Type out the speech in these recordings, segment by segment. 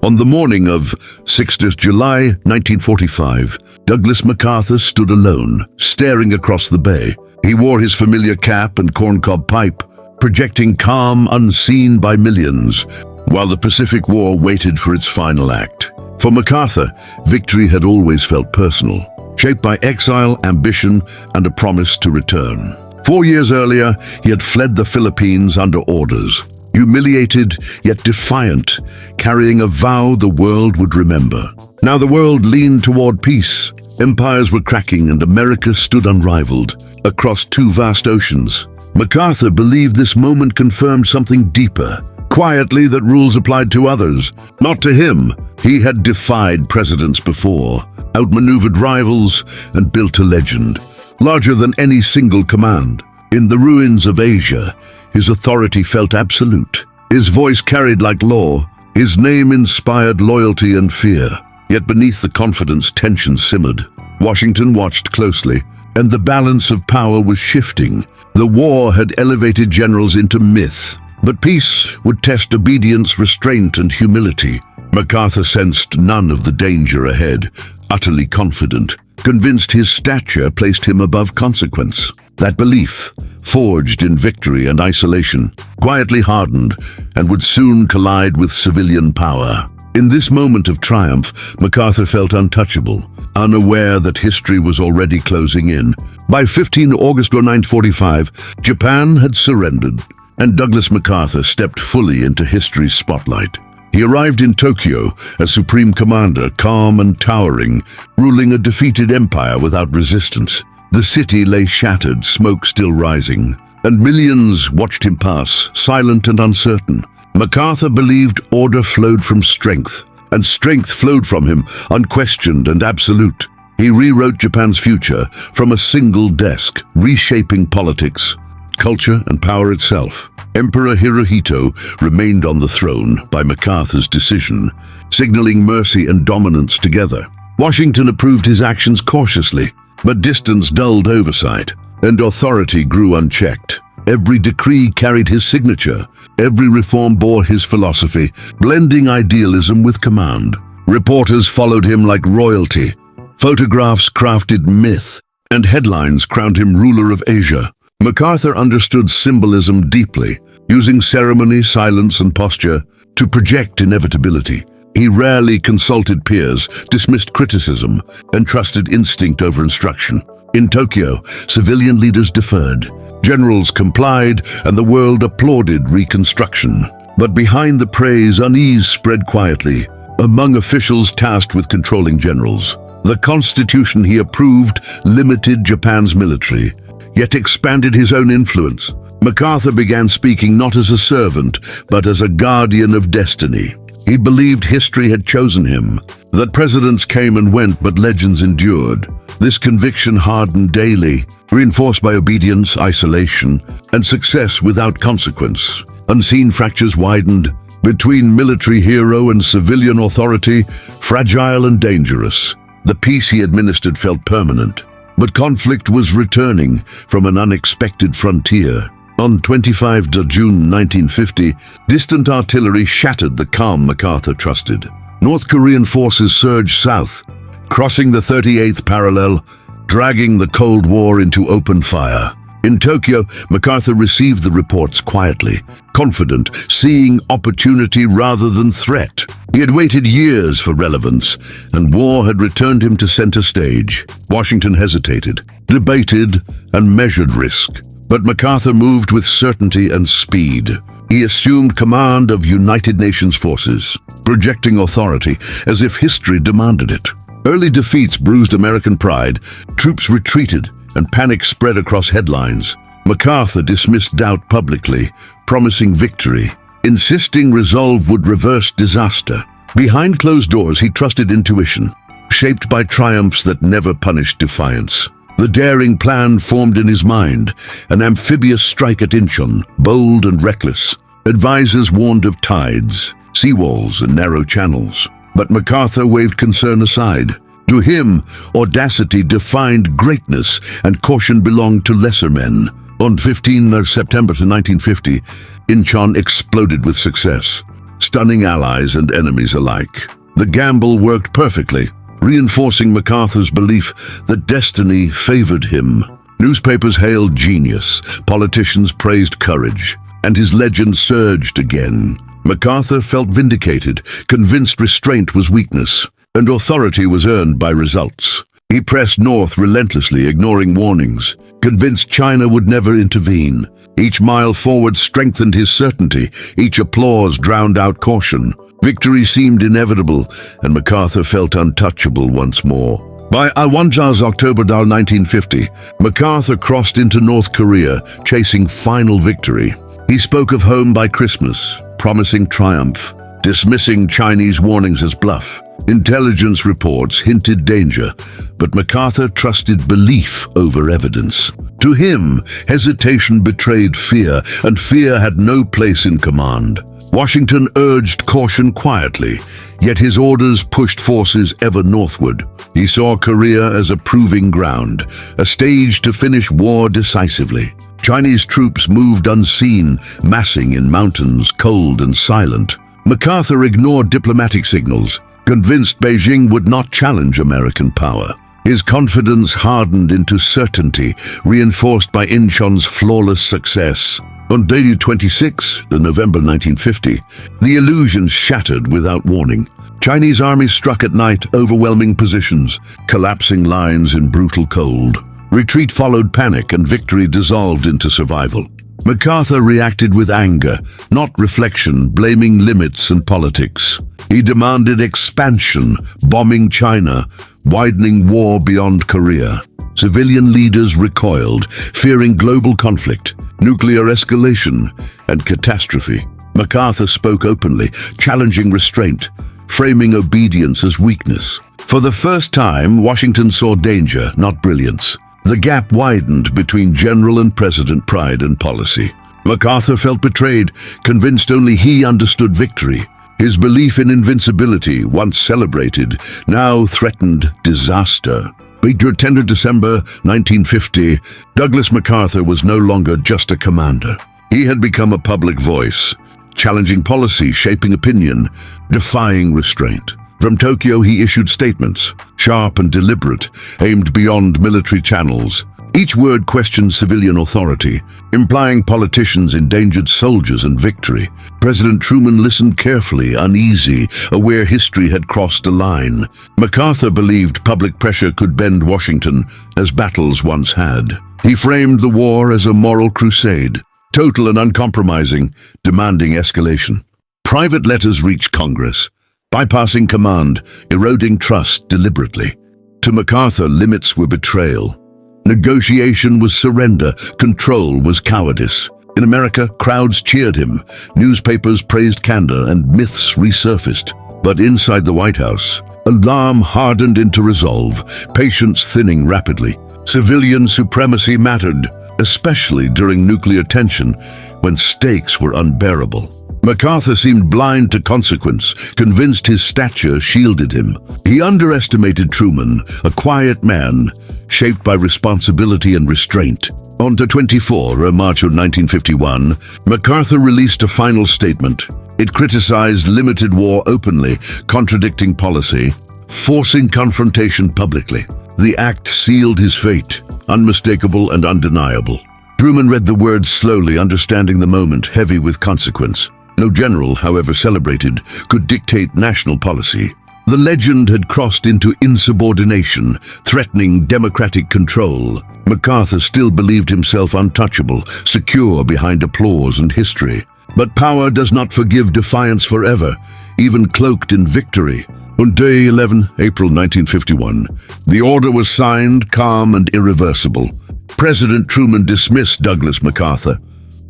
On the morning of 6th July 1945, Douglas MacArthur stood alone, staring across the bay. He wore his familiar cap and corncob pipe, projecting calm unseen by millions, while the Pacific War waited for its final act. For MacArthur, victory had always felt personal, shaped by exile, ambition, and a promise to return. 4 years earlier, he had fled the Philippines under orders, humiliated yet defiant, carrying a vow the world would remember. Now the world leaned toward peace. Empires were cracking and America stood unrivaled across two vast oceans. MacArthur believed this moment confirmed something deeper. Quietly, that rules applied to others, not to him. He had defied presidents before, outmaneuvered rivals, and built a legend, larger than any single command. In the ruins of Asia, his authority felt absolute. His voice carried like law. His name inspired loyalty and fear. Yet beneath the confidence, tension simmered. Washington watched closely, and the balance of power was shifting. The war had elevated generals into myth, but peace would test obedience, restraint, and humility. MacArthur sensed none of the danger ahead, utterly confident, convinced his stature placed him above consequence. That belief, forged in victory and isolation, quietly hardened and would soon collide with civilian power. In this moment of triumph, MacArthur felt untouchable, unaware that history was already closing in. By 15 August 1945, Japan had surrendered, and Douglas MacArthur stepped fully into history's spotlight. He arrived in Tokyo as Supreme Commander, calm and towering, ruling a defeated empire without resistance. The city lay shattered, smoke still rising, and millions watched him pass, silent and uncertain. MacArthur believed order flowed from strength, and strength flowed from him, unquestioned and absolute. He rewrote Japan's future from a single desk, reshaping politics, culture, and power itself. Emperor Hirohito remained on the throne by MacArthur's decision, signaling mercy and dominance together. Washington approved his actions cautiously, but distance dulled oversight, and authority grew unchecked. Every decree carried his signature. Every reform bore his philosophy, blending idealism with command. Reporters followed him like royalty. Photographs crafted myth, and headlines crowned him ruler of Asia. MacArthur understood symbolism deeply, using ceremony, silence, and posture to project inevitability. He rarely consulted peers, dismissed criticism, and trusted instinct over instruction. In Tokyo, civilian leaders deferred. Generals complied, and the world applauded reconstruction. But behind the praise, unease spread quietly among officials tasked with controlling generals. The constitution he approved limited Japan's military, yet expanded his own influence. MacArthur began speaking not as a servant, but as a guardian of destiny. He believed history had chosen him, that presidents came and went, but legends endured. This conviction hardened daily, reinforced by obedience, isolation, and success without consequence. Unseen fractures widened between military hero and civilian authority, fragile and dangerous. The peace he administered felt permanent, but conflict was returning from an unexpected frontier. On 25 June 1950, distant artillery shattered the calm MacArthur trusted. North Korean forces surged south, crossing the 38th parallel, dragging the Cold War into open fire. In Tokyo, MacArthur received the reports quietly, confident, seeing opportunity rather than threat. He had waited years for relevance, and war had returned him to center stage. Washington hesitated, debated, and measured risk. But MacArthur moved with certainty and speed. He assumed command of United Nations forces, projecting authority as if history demanded it. Early defeats bruised American pride, troops retreated, and panic spread across headlines. MacArthur dismissed doubt publicly, promising victory, insisting resolve would reverse disaster. Behind closed doors, he trusted intuition, shaped by triumphs that never punished defiance. The daring plan formed in his mind, an amphibious strike at Inchon, bold and reckless. Advisors warned of tides, seawalls, and narrow channels. But MacArthur waved concern aside. To him, audacity defined greatness, and caution belonged to lesser men. On 15 September 1950, Inchon exploded with success. stunning allies and enemies alike. The gamble worked perfectly, reinforcing MacArthur's belief that destiny favored him. Newspapers hailed genius, politicians praised courage, and his legend surged again. MacArthur felt vindicated, convinced restraint was weakness, and authority was earned by results. He pressed north relentlessly, ignoring warnings, convinced China would never intervene. Each mile forward strengthened his certainty, each applause drowned out caution. Victory seemed inevitable, and MacArthur felt untouchable once more. By Awanja's October 1950, MacArthur crossed into North Korea, chasing final victory. He spoke of home by Christmas, promising triumph, dismissing Chinese warnings as bluff. Intelligence reports hinted danger, but MacArthur trusted belief over evidence. To him, hesitation betrayed fear, and fear had no place in command. Washington urged caution quietly, yet his orders pushed forces ever northward. He saw Korea as a proving ground, a stage to finish war decisively. Chinese troops moved unseen, massing in mountains, cold and silent. MacArthur ignored diplomatic signals, convinced Beijing would not challenge American power. His confidence hardened into certainty, reinforced by Inchon's flawless success. On day 26, November 1950, the illusion shattered without warning. Chinese armies struck at night, overwhelming positions, collapsing lines in brutal cold. Retreat followed panic, and victory dissolved into survival. MacArthur reacted with anger, not reflection, blaming limits and politics. He demanded expansion, bombing China, widening war beyond Korea. Civilian leaders recoiled, fearing global conflict, nuclear escalation, and catastrophe. MacArthur spoke openly, challenging restraint, framing obedience as weakness. For the first time, Washington saw danger, not brilliance. The gap widened between general and president pride and policy. MacArthur felt betrayed, convinced only he understood victory. His belief in invincibility, once celebrated, now threatened disaster. Being 10 December 1950, Douglas MacArthur was no longer just a commander. He had become a public voice, challenging policy, shaping opinion, defying restraint. From Tokyo, he issued statements, sharp and deliberate, aimed beyond military channels. Each word questioned civilian authority, implying politicians endangered soldiers and victory. President Truman listened carefully, uneasy, aware history had crossed a line. MacArthur believed public pressure could bend Washington, as battles once had. He framed the war as a moral crusade, total and uncompromising, demanding escalation. Private letters reached Congress, bypassing command, eroding trust deliberately. To MacArthur, limits were betrayal. Negotiation was surrender, control was cowardice. In America, crowds cheered him, newspapers praised candor, and myths resurfaced. But inside the White House, alarm hardened into resolve, patience thinning rapidly. Civilian supremacy mattered, especially during nuclear tension, when stakes were unbearable. MacArthur seemed blind to consequence, convinced his stature shielded him. He underestimated Truman, a quiet man, shaped by responsibility and restraint. On the 24th of March of 1951, MacArthur released a final statement. It criticized limited war openly, contradicting policy, forcing confrontation publicly. The act sealed his fate, unmistakable and undeniable. Truman read the words slowly, understanding the moment, heavy with consequence. No general, however celebrated, could dictate national policy. The legend had crossed into insubordination, threatening democratic control. MacArthur still believed himself untouchable, secure behind applause and history. But power does not forgive defiance forever, even cloaked in victory. On day 11, April 1951, the order was signed, calm and irreversible. President Truman dismissed Douglas MacArthur,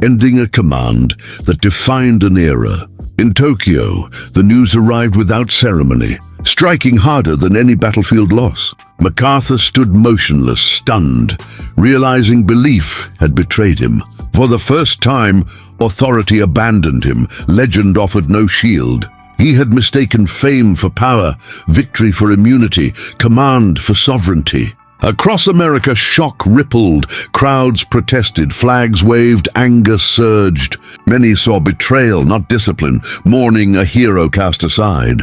ending a command that defined an era. In Tokyo, the news arrived without ceremony, striking harder than any battlefield loss. MacArthur stood motionless, stunned, realizing belief had betrayed him. For the first time, authority abandoned him. Legend offered no shield. He had mistaken fame for power, victory for immunity, command for sovereignty. Across America, shock rippled. Crowds protested, flags waved, anger surged. Many saw betrayal, not discipline, mourning a hero cast aside.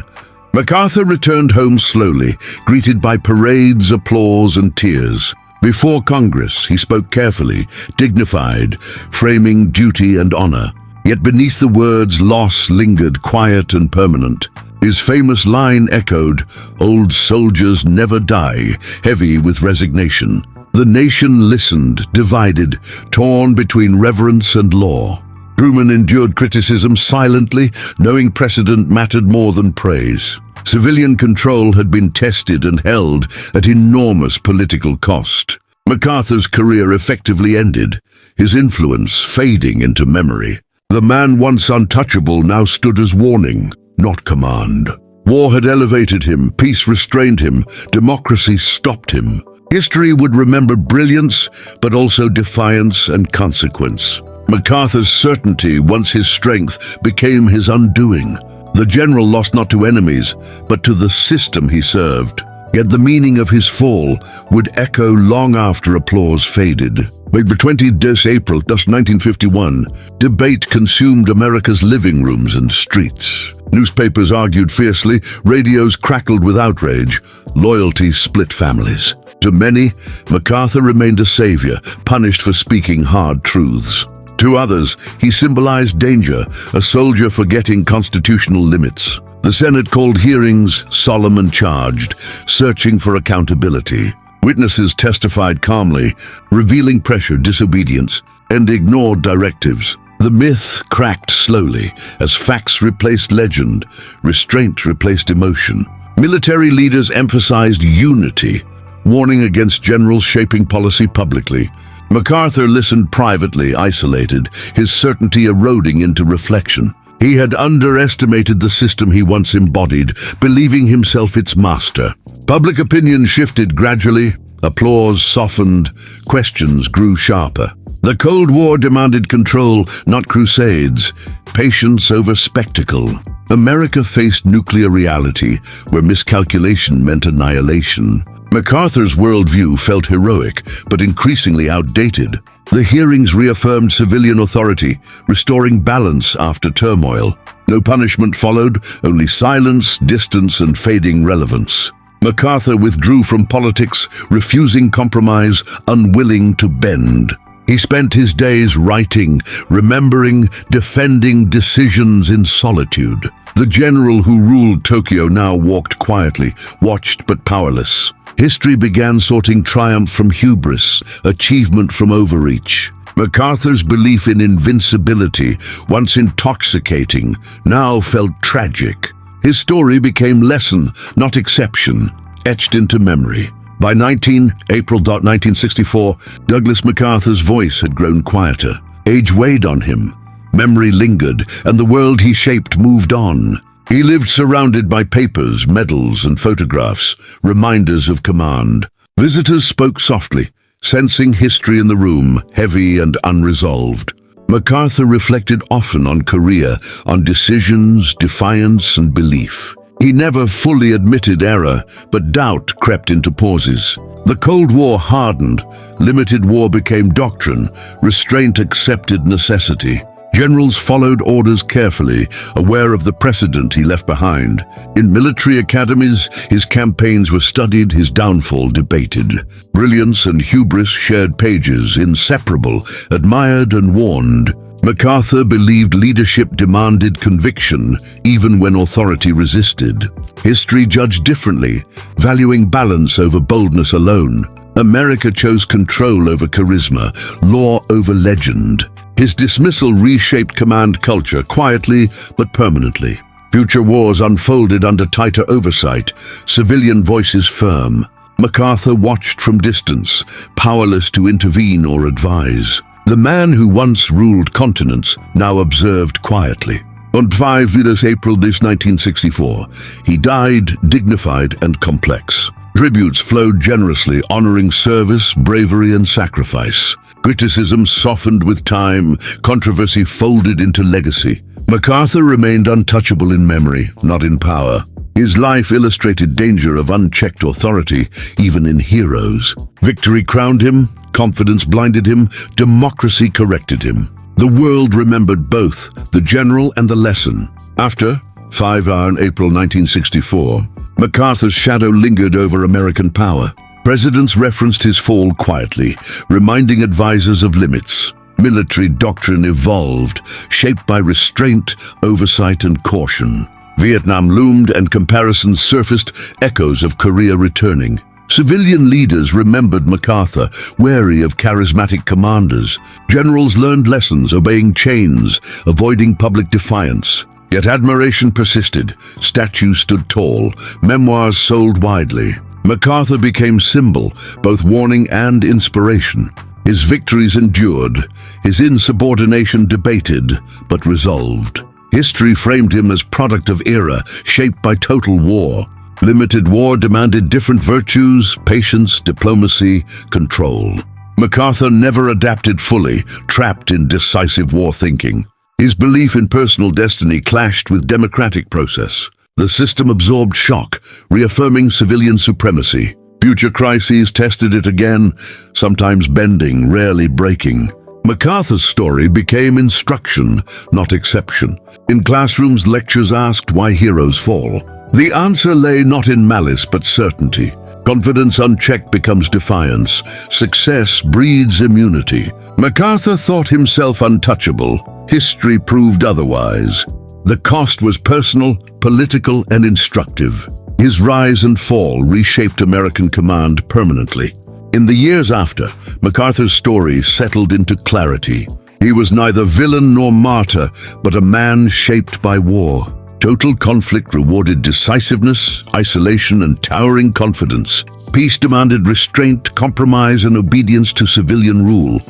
MacArthur returned home slowly, greeted by parades, applause, and tears. Before Congress, he spoke carefully, dignified, framing duty and honor. Yet beneath the words, loss lingered, quiet and permanent. His famous line echoed, "Old soldiers never die," heavy with resignation. The nation listened, divided, torn between reverence and law. Truman endured criticism silently, knowing precedent mattered more than praise. Civilian control had been tested and held at enormous political cost. MacArthur's career effectively ended, his influence fading into memory. The man once untouchable now stood as warning, not command. War had elevated him, peace restrained him, democracy stopped him. History would remember brilliance, but also defiance and consequence. MacArthur's certainty, once his strength, became his undoing. The general lost not to enemies, but to the system he served. Yet the meaning of his fall would echo long after applause faded. By 20 April 1951, debate consumed America's living rooms and streets. Newspapers argued fiercely, radios crackled with outrage, loyalty split families. To many, MacArthur remained a savior, punished for speaking hard truths. To others, he symbolized danger, a soldier forgetting constitutional limits. The Senate called hearings solemn and charged, searching for accountability. Witnesses testified calmly, revealing pressure, disobedience, and ignored directives. The myth cracked slowly as facts replaced legend, restraint replaced emotion. Military leaders emphasized unity, warning against generals shaping policy publicly. MacArthur listened privately, isolated, his certainty eroding into reflection. He had underestimated the system he once embodied, believing himself its master. Public opinion shifted gradually, applause softened, questions grew sharper. The Cold War demanded control, not crusades, patience over spectacle. America faced nuclear reality, where miscalculation meant annihilation. MacArthur's worldview felt heroic, but increasingly outdated. The hearings reaffirmed civilian authority, restoring balance after turmoil. No punishment followed, only silence, distance, and fading relevance. MacArthur withdrew from politics, refusing compromise, unwilling to bend. He spent his days writing, remembering, defending decisions in solitude. The general who ruled Tokyo now walked quietly, watched but powerless. History began sorting triumph from hubris, achievement from overreach. MacArthur's belief in invincibility, once intoxicating, now felt tragic. His story became lesson, not exception, etched into memory. By April 1964, Douglas MacArthur's voice had grown quieter. Age weighed on him. Memory lingered, and the world he shaped moved on. He lived surrounded by papers, medals, and photographs, reminders of command. Visitors spoke softly, sensing history in the room, heavy and unresolved. MacArthur reflected often on career, on decisions, defiance, and belief. He never fully admitted error, but doubt crept into pauses. The Cold War hardened, limited war became doctrine, restraint accepted necessity. Generals followed orders carefully, aware of the precedent he left behind. In military academies, his campaigns were studied, his downfall debated. Brilliance and hubris shared pages, inseparable, admired and warned. MacArthur believed leadership demanded conviction, even when authority resisted. History judged differently, valuing balance over boldness alone. America chose control over charisma, law over legend. His dismissal reshaped command culture quietly but permanently. Future wars unfolded under tighter oversight, civilian voices firm. MacArthur watched from distance, powerless to intervene or advise. The man who once ruled continents now observed quietly. On 5 April 1964, he died dignified and complex. Tributes flowed generously, honoring service, bravery, and sacrifice. Criticism softened with time, controversy folded into legacy. MacArthur remained untouchable in memory, not in power. His life illustrated danger of unchecked authority, even in heroes. Victory crowned him, confidence blinded him, democracy corrected him. The world remembered both, the general and the lesson. After 5-hour in April 1964, MacArthur's shadow lingered over American power. Presidents referenced his fall quietly, reminding advisors of limits. Military doctrine evolved, shaped by restraint, oversight, and caution. Vietnam loomed and comparisons surfaced, echoes of Korea returning. Civilian leaders remembered MacArthur, wary of charismatic commanders. Generals learned lessons, obeying chains, avoiding public defiance. Yet admiration persisted. Statues stood tall. Memoirs sold widely. MacArthur became symbol, both warning and inspiration. His victories endured, his insubordination debated, but resolved. History framed him as product of era shaped by total war. Limited war demanded different virtues, patience, diplomacy, control. MacArthur never adapted fully, trapped in decisive war thinking. His belief in personal destiny clashed with democratic process. The system absorbed shock, reaffirming civilian supremacy. Future crises tested it again, sometimes bending, rarely breaking. MacArthur's story became instruction, not exception. In classrooms, lectures asked why heroes fall. The answer lay not in malice but certainty. Confidence unchecked becomes defiance. Success breeds immunity. MacArthur thought himself untouchable. History proved otherwise. The cost was personal, political, and instructive. His rise and fall reshaped American command permanently. In the years after, MacArthur's story settled into clarity. He was neither villain nor martyr, but a man shaped by war. Total conflict rewarded decisiveness, isolation, and towering confidence. Peace demanded restraint, compromise, and obedience to civilian rule.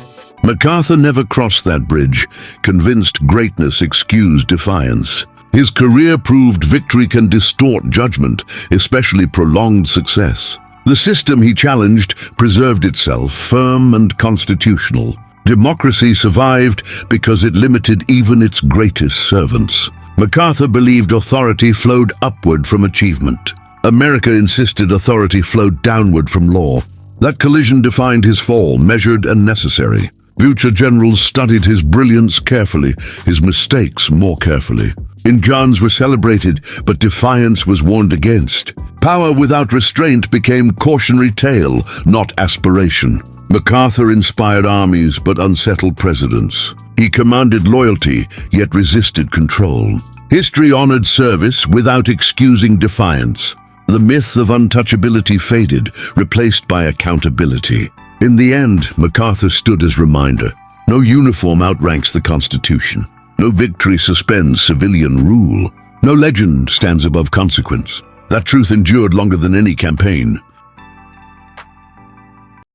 MacArthur never crossed that bridge, convinced greatness excused defiance. His career proved victory can distort judgment, especially prolonged success. The system he challenged preserved itself, firm and constitutional. Democracy survived because it limited even its greatest servants. MacArthur believed authority flowed upward from achievement. America insisted authority flowed downward from law. That collision defined his fall, measured and necessary. Future generals studied his brilliance carefully, his mistakes more carefully. Inchons were celebrated, but defiance was warned against. Power without restraint became cautionary tale, not aspiration. MacArthur inspired armies but unsettled presidents. He commanded loyalty, yet resisted control. History honored service without excusing defiance. The myth of untouchability faded, replaced by accountability. In the end, MacArthur stood as reminder. No uniform outranks the Constitution. No victory suspends civilian rule. No legend stands above consequence. That truth endured longer than any campaign.